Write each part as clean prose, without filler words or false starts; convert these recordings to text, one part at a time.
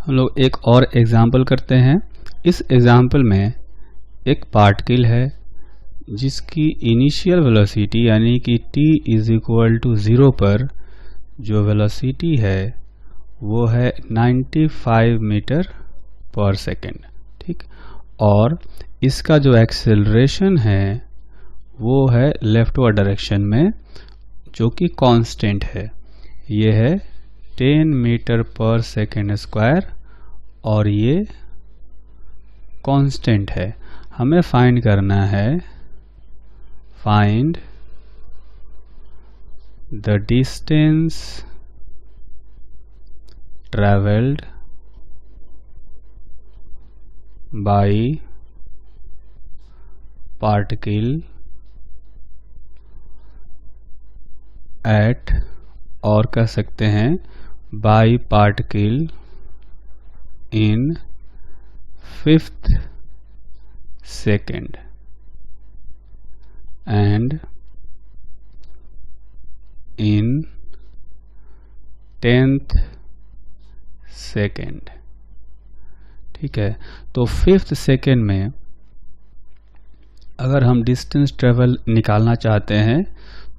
हम लोग एक और एग्जाम्पल करते हैं। इस एग्जाम्पल में एक पार्टिकल है जिसकी इनिशियल वेलोसिटी यानी कि t इज इक्वल टू 0 पर जो वेलोसिटी है वो है 95 मीटर पर सेकेंड, ठीक। और इसका जो एक्सेलरेशन है वो है लेफ्टवर्ड डायरेक्शन में, जो कि कांस्टेंट है। ये है 10 मीटर पर सेकेंड स्क्वायर और ये कांस्टेंट है। हमें फाइंड करना है, find the distance travelled by particle at, और कह सकते हैं by particle in 5th second and in 10th second, ठीक है। तो 5th सेकेंड में अगर हम डिस्टेंस ट्रेवल निकालना चाहते हैं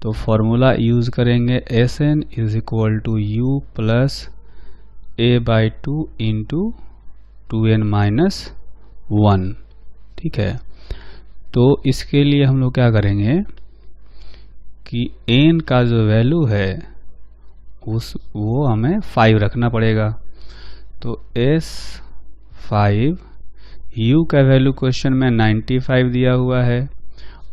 तो फॉर्मूला यूज करेंगे Sn is equal to u plus a/2 into 2n minus 1, ठीक है। तो इसके लिए हम लोग क्या करेंगे कि n का जो वैल्यू है वो हमें 5 रखना पड़ेगा। तो S5, u का वैल्यू क्वेश्चन में 95 दिया हुआ है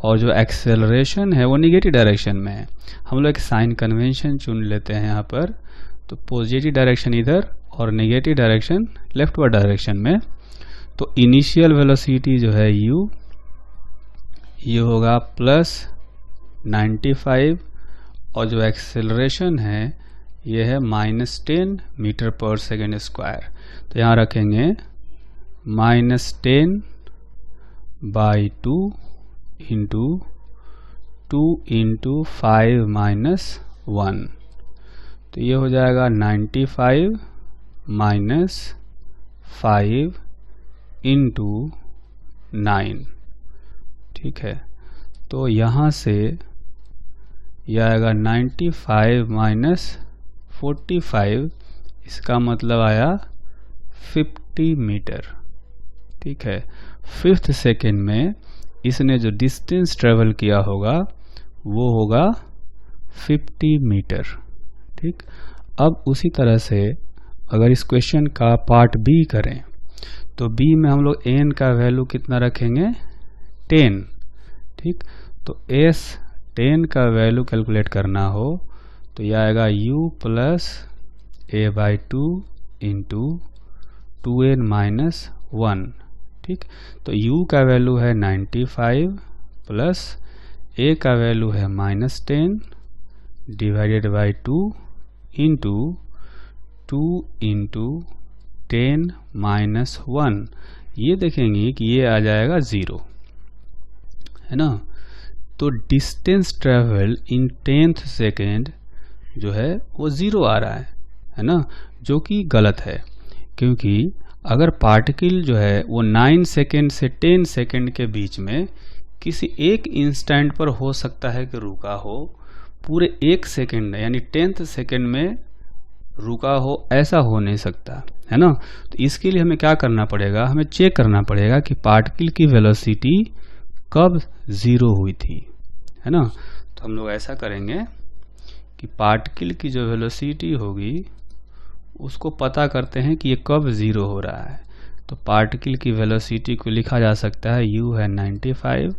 और जो एक्सेलरेशन है वो निगेटिव डायरेक्शन में है। हम लोग एक साइन कन्वेंशन चुन लेते हैं यहाँ पर। तो पॉजिटिव डायरेक्शन इधर और नेगेटिव डायरेक्शन लेफ्टवर्ड डायरेक्शन में। तो इनिशियल वेलोसिटी जो है u, ये होगा प्लस 95 और जो एक्सेलरेशन है ये है -10 मीटर पर सेकेंड स्क्वायर। तो यहाँ रखेंगे -10/2 इंटू 2 इंटू 5 माइनस 1। तो ये हो जाएगा 95 माइनस 5 इंटू 9, ठीक है। तो यहाँ से यह आएगा 95 माइनस 45, इसका मतलब आया 50 मीटर, ठीक है। 5th सेकेंड में इसने जो डिस्टेंस ट्रेवल किया होगा वो होगा 50 मीटर, ठीक। अब उसी तरह से अगर इस क्वेश्चन का पार्ट बी करें तो बी में हम लोग n का वैल्यू कितना रखेंगे, 10, ठीक। तो S10 का वैल्यू कैलकुलेट करना हो तो यह आएगा u plus a/2 into 2n minus 1, ठीक। तो u का वैल्यू है 95 प्लस a का वैल्यू है -10 divided by 2 into 2 into 10 minus 1। ये देखेंगे कि ये आ जाएगा 0, है ना। तो distance travel in 10th second जो है वो 0 आ रहा है ना, जो कि गलत है। क्योंकि अगर पार्टिकल जो है वो 9 सेकेंड से 10 सेकेंड के बीच में किसी एक इंस्टेंट पर हो सकता है कि रुका हो, पूरे 1 सेकेंड यानी 10th सेकेंड में रुका हो, ऐसा हो नहीं सकता, है ना। तो इसके लिए हमें क्या करना पड़ेगा, हमें चेक करना पड़ेगा कि पार्टिकल की वेलोसिटी कब 0 हुई थी, है ना। तो हम लोग ऐसा करेंगे कि पार्टिकल की जो वेलोसिटी होगी उसको पता करते हैं कि ये कब 0 हो रहा है। तो पार्टिकल की वेलोसिटी को लिखा जा सकता है, u है 95,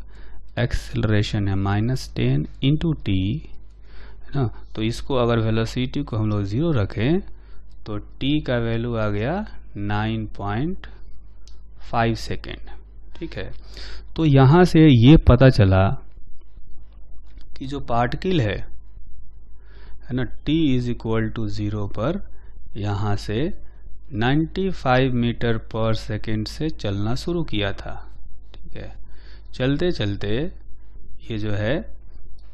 एक्सेलरेशन है -10 इंटू t, है ना। तो इसको अगर वेलोसिटी को हम लोग 0 रखें तो t का वैल्यू आ गया 9.5 सेकेंड, ठीक है। तो यहाँ से ये पता चला कि जो पार्टिकल है ना, t इज इक्वल टू 0 पर यहाँ से 95 मीटर पर सेकेंड से चलना शुरू किया था, ठीक है। चलते चलते ये जो है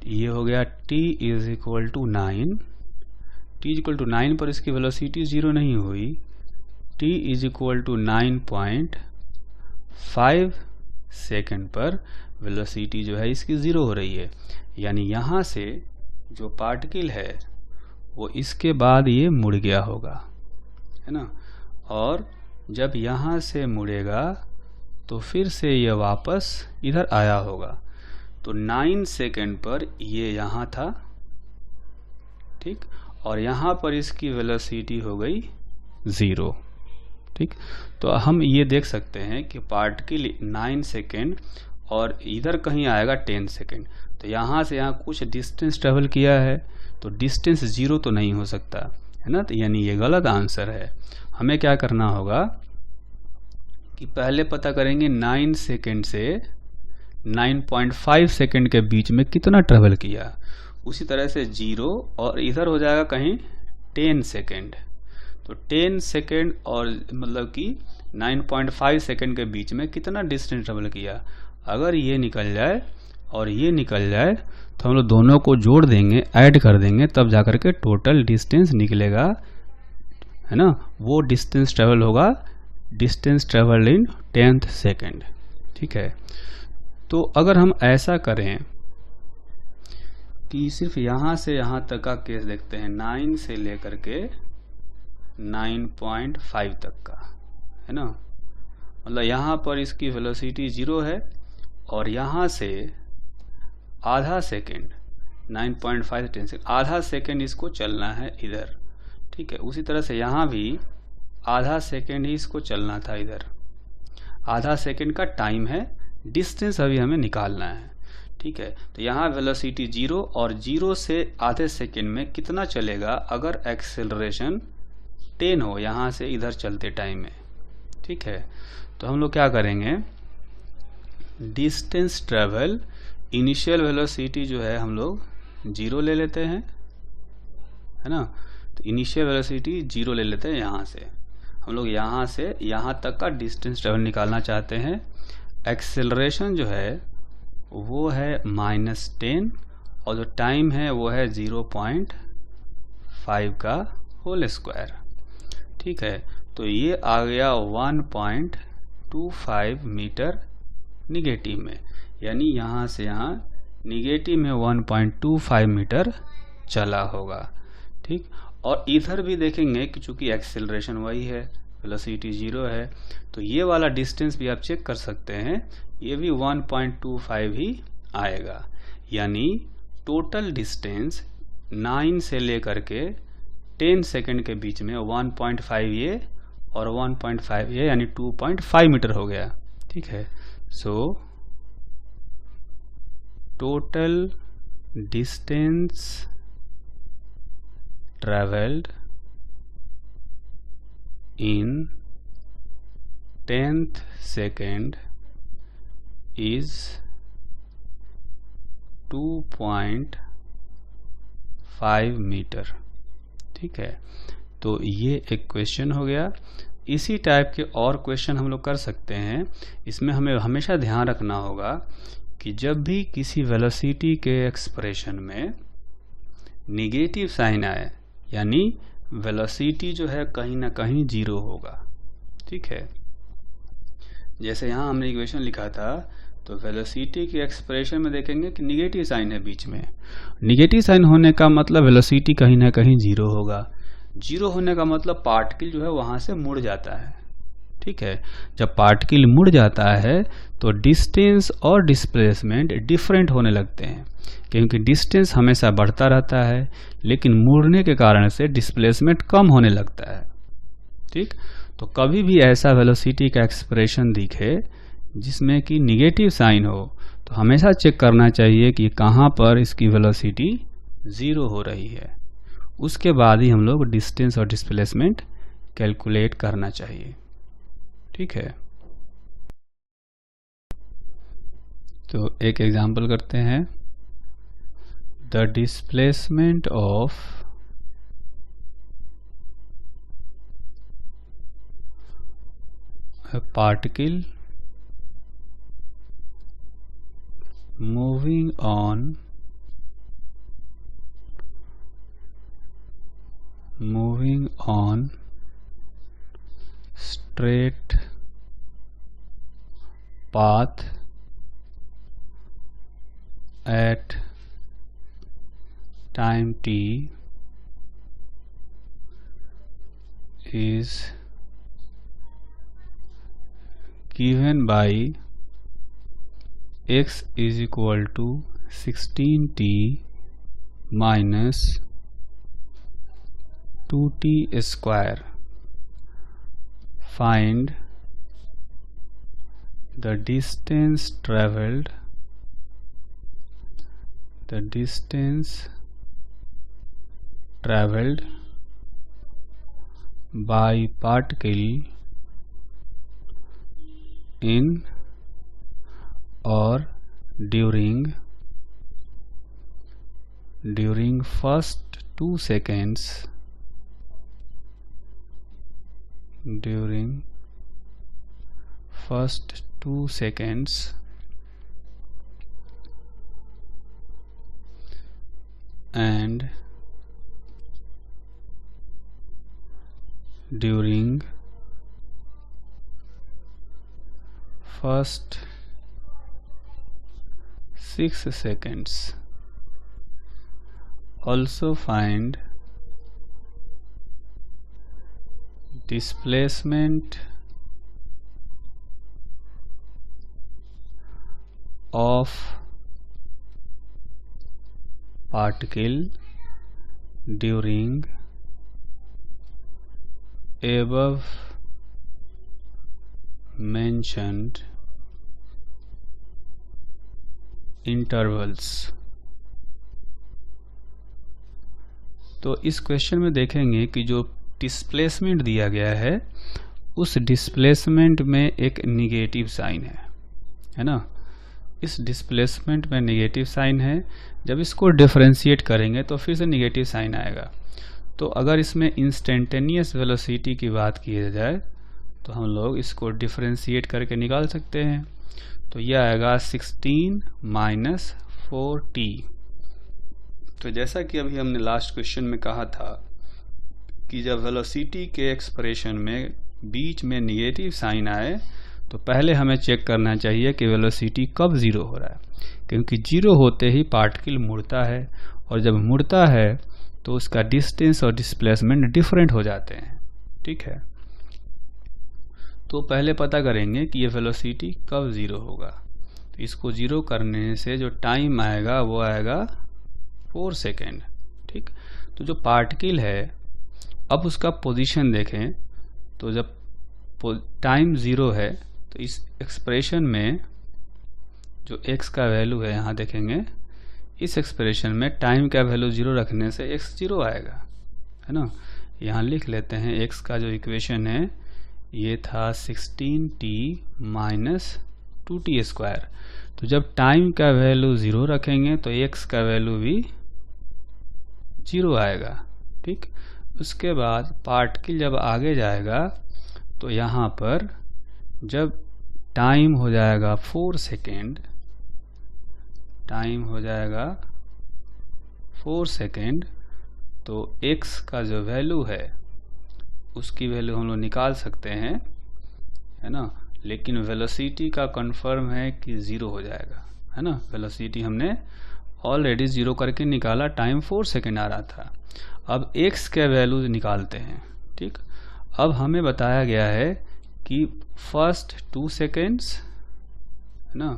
ये हो गया t is equal to 9, t equal to 9 पर इसकी वेलोसिटी 0 नहीं हुई, t is equal to 9.5 second पर वेलोसिटी जो है इसकी 0 हो रही है। यानी यहाँ से जो पार्टिकल है वो इसके बाद ये मुड़ गया होगा, है ना, और जब यहाँ से मुड़ेगा तो फिर से ये वापस इधर आया होगा। तो 9 सेकेंड पर ये यहाँ था, ठीक, और यहाँ पर इसकी वेलोसिटी हो गई 0, ठीक। तो हम ये देख सकते हैं कि पार्टिकल 9 सेकेंड और इधर कहीं आएगा 10 सेकेंड, तो यहाँ से यहाँ कुछ डिस्टेंस ट्रेवल किया है, तो डिस्टेंस 0 तो नहीं हो सकता, है ना। तो यानी ये गलत आंसर है। हमें क्या करना होगा कि पहले पता करेंगे 9 सेकेंड से 9.5 सेकेंड के बीच में कितना ट्रेवल किया, उसी तरह से 0 और इधर हो जाएगा कहीं 10 सेकेंड, तो 10 सेकेंड और मतलब कि 9.5 सेकेंड के बीच में कितना डिस्टेंस ट्रेवल किया। अगर ये निकल जाए और ये निकल जाए तो हम लोग दोनों को जोड़ देंगे, ऐड कर देंगे, तब जाकर के टोटल डिस्टेंस निकलेगा, है ना। वो डिस्टेंस ट्रेवल होगा distance travel in 10th second, ठीक है। तो अगर हम ऐसा करें कि सिर्फ यहाँ से यहाँ तक का केस देखते हैं, 9 से लेकर के 9.5 तक का, है ना, मतलब यहाँ पर इसकी वेलोसिटी 0 है और यहाँ से आधा सेकेंड 9.5 10 सेकेंड आधा सेकेंड इसको चलना है इधर, ठीक है। उसी तरह से यहाँ भी आधा सेकेंड ही इसको चलना था इधर, आधा सेकेंड का टाइम है, डिस्टेंस अभी हमें निकालना है, ठीक है। तो यहाँ वेलोसिटी 0 और 0 से आधे सेकेंड में कितना चलेगा अगर एक्सेलरेशन 10 हो यहाँ से इधर चलते टाइम में, ठीक है। तो हम लोग क्या करेंगे, डिस्टेंस ट्रेवल इनिशियल वेलोसिटी जो है हम लोग 0 ले लेते हैं, है ना। तो इनिशियल वेलोसिटी 0 ले लेते हैं। यहाँ से हम लोग यहाँ से यहाँ तक का डिस्टेंस ट्रेवल निकालना चाहते हैं। एक्सेलरेशन जो है वो है -10 और जो टाइम है वो है 0.5 का होल स्क्वायर, ठीक है। तो ये आ गया 1.25 मीटर निगेटिव में, यानी यहाँ से यहाँ निगेटिव में 1.25 मीटर चला होगा, ठीक। और इधर भी देखेंगे कि चूंकि एक्सेलरेशन वही है, वेलोसिटी 0 है, तो ये वाला डिस्टेंस भी आप चेक कर सकते हैं, ये भी 1.25 ही आएगा। यानी टोटल डिस्टेंस 9 से लेकर के 10 सेकेंड के बीच में 1.5 ये और 1.5 ये, यानी 2.5 मीटर हो गया, ठीक है। So total distance travelled in 10th second is 2.5 metre, ठीक है। तो ये एक क्वेश्चन हो गया। इसी टाइप के और क्वेश्चन हम लोग कर सकते हैं। इसमें हमें हमेशा ध्यान रखना होगा कि जब भी किसी वेलोसिटी के एक्सप्रेशन में निगेटिव साइन आए, यानी वेलोसिटी जो है कहीं ना कहीं 0 होगा, ठीक है। जैसे यहाँ हमने इक्वेशन लिखा था, तो वेलोसिटी के एक्सप्रेशन में देखेंगे कि निगेटिव साइन है बीच में। निगेटिव साइन होने का मतलब वेलोसिटी कहीं ना कहीं 0 होगा। 0 होने का मतलब पार्टिकल जो है वहाँ से मुड़ जाता है, ठीक है। जब पार्टिकल मुड़ जाता है तो डिस्टेंस और डिस्प्लेसमेंट डिफरेंट होने लगते हैं, क्योंकि डिस्टेंस हमेशा बढ़ता रहता है लेकिन मुड़ने के कारण से डिस्प्लेसमेंट कम होने लगता है, ठीक। तो कभी भी ऐसा वेलोसिटी का एक्सप्रेशन दिखे जिसमें कि निगेटिव साइन हो, तो हमेशा चेक करना चाहिए कि कहाँ पर इसकी वेलोसिटी 0 हो रही है। उसके बाद ही हम लोग डिस्टेंस और डिस्प्लेसमेंट कैलकुलेट करना चाहिए, ठीक है। तो एक एग्जांपल करते हैं। The displacement of a particle moving on straight path at time t is given by x is equal to 16t minus 2t square. Find the distance traveled by particle in or during first 2 seconds and during first 6 seconds. Also find displacement of particle during above mentioned intervals. तो इस question में देखेंगे कि जो displacement दिया गया है उस डिस्प्लेसमेंट में एक निगेटिव साइन है ना। इस डिस्प्लेसमेंट में नेगेटिव साइन है। जब इसको डिफरेंशिएट करेंगे तो फिर से नेगेटिव साइन आएगा। तो अगर इसमें इंस्टेंटेनियस वेलोसिटी की बात की जाए तो हम लोग इसको डिफरेंशिएट करके निकाल सकते हैं। तो यह आएगा 16 माइनस 4t। तो जैसा कि अभी हमने लास्ट क्वेश्चन में कहा था कि जब वेलोसिटी के एक्सप्रेशन में बीच में निगेटिव साइन आए तो पहले हमें चेक करना चाहिए कि वेलोसिटी कब ज़ीरो हो रहा है, क्योंकि ज़ीरो होते ही पार्टिकल मुड़ता है और जब मुड़ता है तो उसका डिस्टेंस और डिस्प्लेसमेंट डिफरेंट हो जाते हैं। ठीक है, तो पहले पता करेंगे कि ये वेलोसिटी कब ज़ीरो होगा। तो इसको ज़ीरो करने से जो टाइम आएगा वो आएगा 4 सेकेंड। ठीक, तो जो पार्टिकल है अब उसका पोजीशन देखें तो जब टाइम ज़ीरो है तो इस एक्सप्रेशन में जो x का वैल्यू है यहाँ देखेंगे, इस एक्सप्रेशन में टाइम का वैल्यू ज़ीरो रखने से x ज़ीरो आएगा, है ना। यहाँ लिख लेते हैं x का जो इक्वेशन है ये था 16t माइनस 2t स्क्वायर। तो जब टाइम का वैल्यू ज़ीरो रखेंगे तो x का वैल्यू भी ज़ीरो आएगा। ठीक, उसके बाद पार्टिकल जब आगे जाएगा तो यहाँ पर जब टाइम हो जाएगा 4 सेकेंड, टाइम हो जाएगा 4 सेकेंड, तो x का जो वैल्यू है उसकी वैल्यू हम लोग निकाल सकते हैं, है ना। लेकिन वेलोसिटी का कंफर्म है कि ज़ीरो हो जाएगा, है ना। वेलोसिटी हमने ऑलरेडी ज़ीरो करके निकाला, टाइम 4 सेकेंड आ रहा था। अब x के वैल्यू निकालते हैं। ठीक, अब हमें बताया गया है कि फर्स्ट 2 सेकेंड्स, है ना,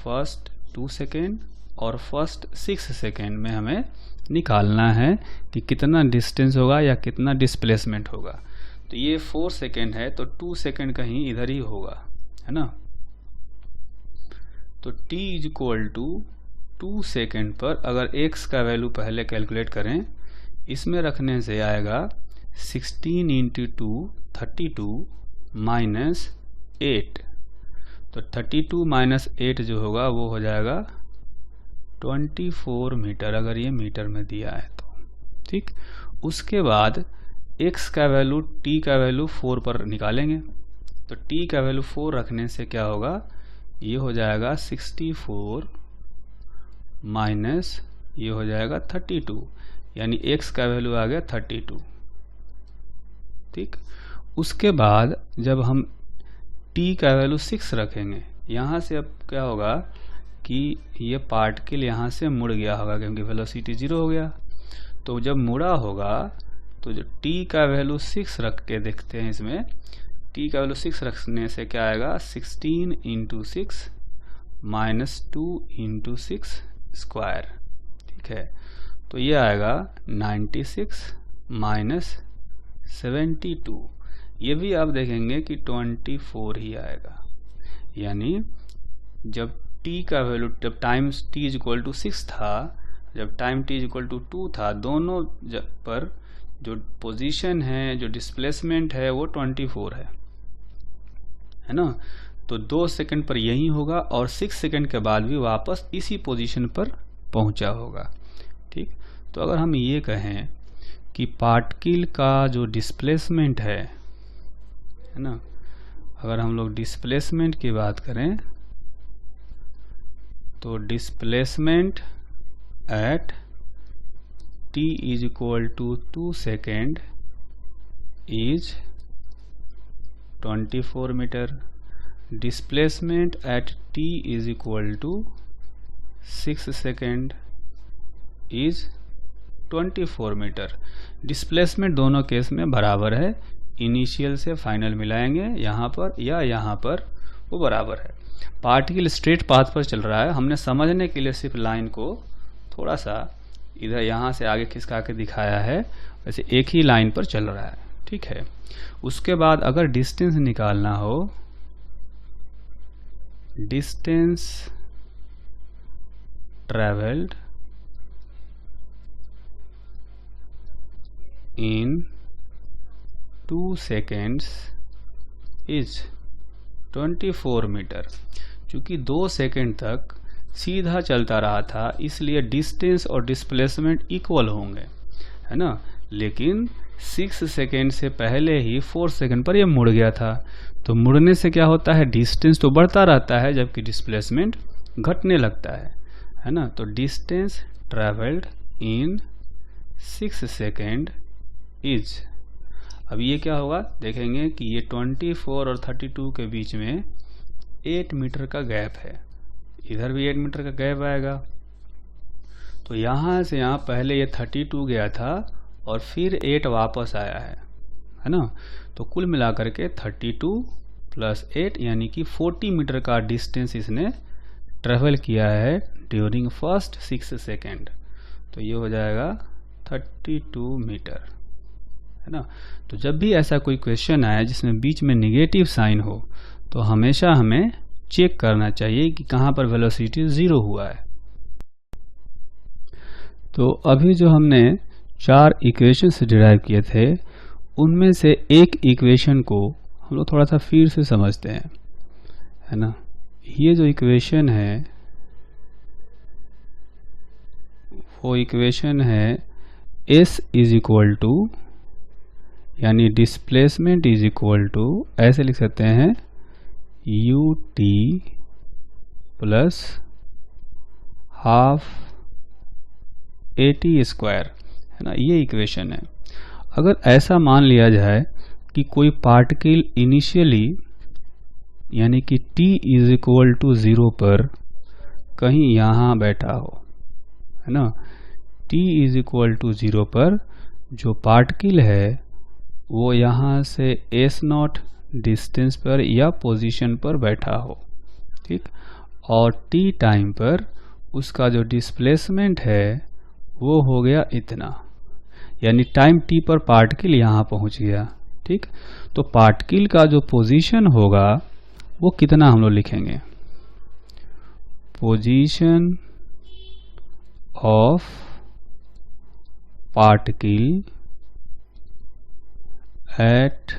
फर्स्ट 2 सेकेंड और फर्स्ट 6 सेकेंड में हमें निकालना है कि कितना डिस्टेंस होगा या कितना डिस्प्लेसमेंट होगा। तो ये 4 सेकेंड है तो 2 सेकेंड कहीं इधर ही होगा, है ना। तो t is equal to 2 second पर अगर x का वैल्यू पहले कैलकुलेट करें, इसमें रखने से आएगा 16 इंटू 2 32 माइनस 8। तो 32 माइनस 8 जो होगा वो हो जाएगा 24 मीटर, अगर ये मीटर में दिया है तो। ठीक, उसके बाद x का वैल्यू t का वैल्यू 4 पर निकालेंगे। तो t का वैल्यू 4 रखने से क्या होगा, ये हो जाएगा 64 माइनस ये हो जाएगा 32, यानी x का वैल्यू आ गया 32। ठीक, उसके बाद जब हम t का वैल्यू 6 रखेंगे, यहाँ से अब क्या होगा कि ये पार्टिकल यहाँ से मुड़ गया होगा क्योंकि वेलोसिटी 0 हो गया। तो जब मुड़ा होगा तो जो t का वैल्यू 6 रख के देखते हैं, इसमें t का वैल्यू 6 रखने से क्या आएगा, 16 × 6 -2 × 6 स्क्वायर। ठीक है, तो ये आएगा 96 - 72। ये भी आप देखेंगे कि 24 ही आएगा। यानी जब t का वैल्यू, जब टाइम t = 6 था, जब टाइम t = 2 था, दोनों पर जो पोजीशन है, जो डिस्प्लेसमेंट है वो 24 है ना। तो 2 सेकंड पर यही होगा और 6 सेकंड के बाद भी वापस इसी पोजीशन पर पहुंचा होगा। ठीक, तो अगर हम ये कहें कि पार्टिकल का जो डिस्प्लेसमेंट है ना, अगर हम लोग डिस्प्लेसमेंट की बात करें तो displacement at t = 2 second is 24 metre. Displacement at t = 6 second is 24 metre. Displacement दोनों केस में बराबर है, इनिशियल से फाइनल मिलाएंगे यहाँ पर या यहाँ पर, वो बराबर है। पार्टिकल स्ट्रेट पाथ पर चल रहा है, हमने समझने के लिए सिर्फ लाइन को थोड़ा सा इधर यहाँ से आगे खिसका के दिखाया है, वैसे एक ही लाइन पर चल रहा है। ठीक है, उसके बाद अगर डिस्टेंस निकालना हो, distance travelled in 2 seconds is 24 metre. चूँकि 2 सेकेंड तक सीधा चलता रहा था, इसलिए डिस्टेंस और डिस्प्लेसमेंट इक्वल होंगे, है ना। लेकिन 6 सेकेंड से पहले ही 4 सेकेंड पर ये मुड़ गया था, तो मुड़ने से क्या होता है, डिस्टेंस तो बढ़ता रहता है जबकि डिस्प्लेसमेंट घटने लगता है ना। तो distance travelled in 6 second is, अब ये क्या होगा देखेंगे कि ये 24 और 32 के बीच में 8 मीटर का गैप है, इधर भी 8 मीटर का गैप आएगा। तो यहाँ से यहाँ पहले ये 32 गया था और फिर 8 वापस आया है ना। तो कुल मिलाकर के 32 + 8 यानी कि 40 मीटर का डिस्टेंस इसने ट्रेवल किया है ड्यूरिंग फर्स्ट 6 सेकेंड। तो ये हो जाएगा 32 मीटर, है ना। तो जब भी ऐसा कोई क्वेश्चन आए जिसमें बीच में नेगेटिव साइन हो, तो हमेशा हमें चेक करना चाहिए कि कहाँ पर वेलोसिटी 0 हुआ है। तो अभी जो हमने 4 इक्वेशन से डिराइव किए थे, उनमें से एक इक्वेशन को हम लोग थोड़ा सा फिर से समझते हैं, है ना। ये जो इक्वेशन है वो इक्वेशन है S = यानी डिस्प्लेसमेंट = ऐसे लिख सकते हैं ut + ½ at², है ना। ये इक्वेशन है। अगर ऐसा मान लिया जाए कि कोई पार्टिकल इनिशियली यानी कि t = 0 पर कहीं यहाँ बैठा हो, है ना। t = 0 पर जो पार्टिकल है वो यहाँ से S0 डिस्टेंस पर या पोजीशन पर बैठा हो, ठीक। और t टाइम पर उसका जो डिस्प्लेसमेंट है वो हो गया इतना, यानी टाइम t पर पार्टिकल यहाँ पहुँच गया, ठीक। तो पार्टिकल का जो पोजीशन होगा वो कितना हम लोग लिखेंगे, position of particle at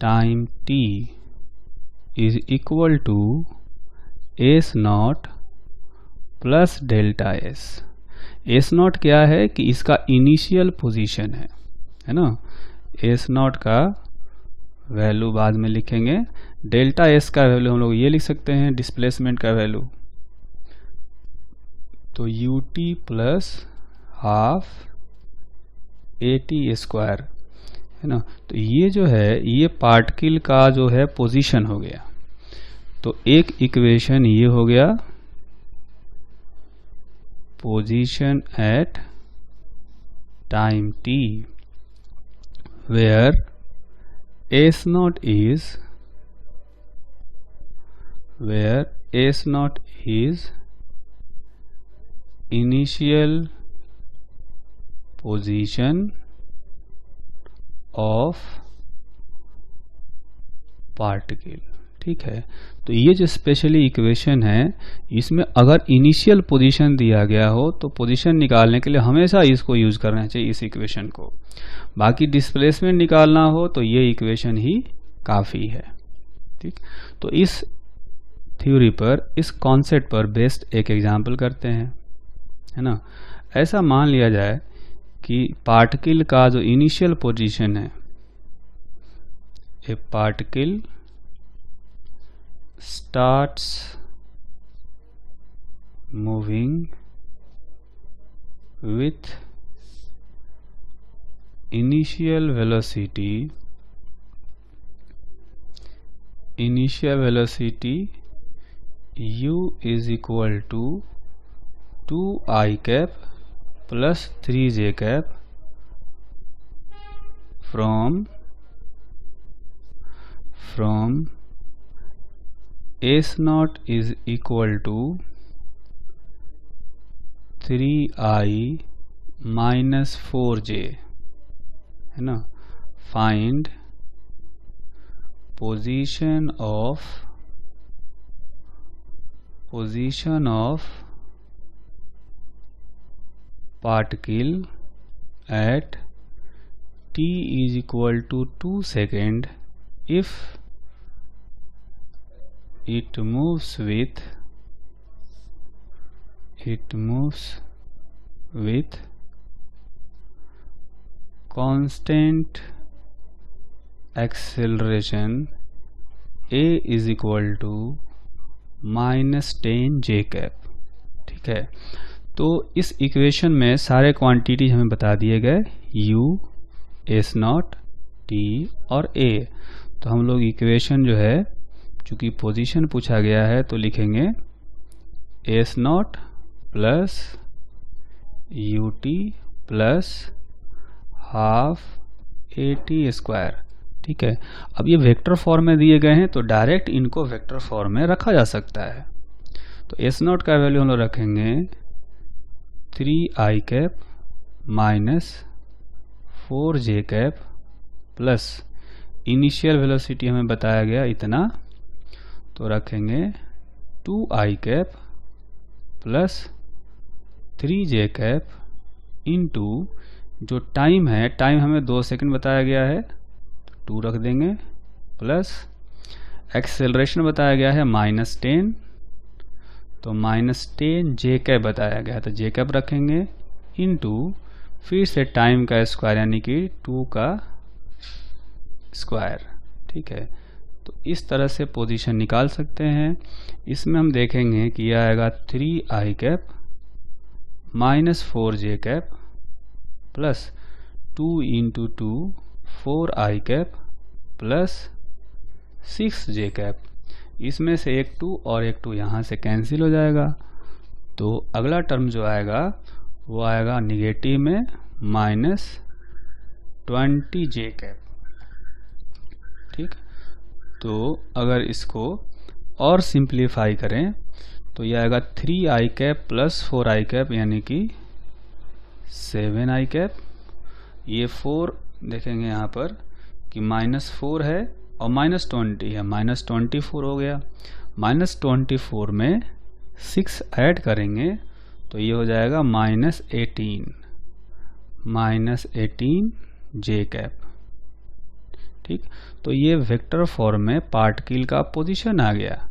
time t is equal to S0 plus delta S। S0 क्या है कि इसका इनिशियल पोजीशन है ना। S0 का वैल्यू बाद में लिखेंगे, डेल्टा S का वैल्यू हम लोग ये लिख सकते हैं, डिस्प्लेसमेंट का वैल्यू। तो ut + ½ at², है ना। तो ये जो है ये पार्टिकल का जो है पोजीशन हो गया। तो एक इक्वेशन ये हो गया position at time t where S0 is initial position of particle। ठीक है, तो ये जो स्पेशली इक्वेशन है इसमें अगर इनिशियल पोजीशन दिया गया हो तो पोजीशन निकालने के लिए हमेशा इसको यूज करना चाहिए, इस इक्वेशन को। बाकी डिस्प्लेसमेंट निकालना हो तो ये इक्वेशन ही काफ़ी है। ठीक, तो इस थ्योरी पर, इस कॉन्सेप्ट पर बेस्ड एक एग्जांपल करते हैं, है ना। ऐसा मान लिया जाए कि पार्टिकल का जो इनिशियल पोजीशन है, ए particle starts moving with initial velocity u is equal to 2i cap plus 3j cap from S0 is equal to 3i minus 4j, है ना। Find position of particle eight t is equal to 2 seconds if it moves with constant acceleration a is equal to -10 j cap। ठीक है, तो इस equation में सारे quantity हमें बता दिए गए, u, S0, t और a। तो हम लोग इक्वेशन जो है, चूँकि पोजीशन पूछा गया है तो लिखेंगे S0 plus ut plus half at square. ठीक है, अब ये वेक्टर फॉर्म में दिए गए हैं तो डायरेक्ट इनको वेक्टर फॉर्म में रखा जा सकता है। तो S0 का वैल्यू हम लोग रखेंगे 3i cap minus 4j cap plus initial velocity हमें बताया गया इतना, तो रखेंगे 2i cap plus 3j cap into जो टाइम है, टाइम हमें 2 सेकंड बताया गया है तो 2 रख देंगे, प्लस एक्सेलरेशन बताया गया है -10, तो -10 जे कैप बताया गया है तो जे कैप रखेंगे इंटू फिर से टाइम का स्क्वायर यानी कि 2 का स्क्वायर। ठीक है, तो इस तरह से पोजीशन निकाल सकते हैं। इसमें हम देखेंगे कि यह आएगा 3i cap minus 4j cap plus 2 into 2 4i cap plus 6j cap. इसमें से एक 2 और एक 2 यहाँ से कैंसिल हो जाएगा, तो अगला टर्म जो आएगा वो आएगा निगेटिव में -20j कैप। ठीक, तो अगर इसको और सिंप्लीफाई करें तो यह आएगा 3i cap plus 4i cap यानी कि 7i कैप। ये 4 देखेंगे यहाँ पर कि -4 है और -20 है, -24 हो गया। -24 में 6 ऐड करेंगे तो ये हो जाएगा -18 जे कैप। ठीक, तो ये वेक्टर फॉर्म में पार्टिकल का पोजीशन आ गया।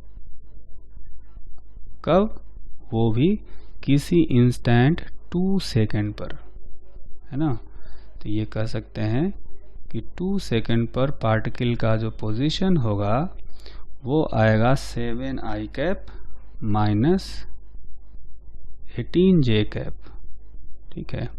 कब? वो भी किसी इंस्टेंट 2 सेकंड पर, है ना। तो ये कह सकते हैं कि 2 सेकंड पर पार्टिकल का जो पोजीशन होगा वो आएगा 7i cap minus 18j cap. ठीक है।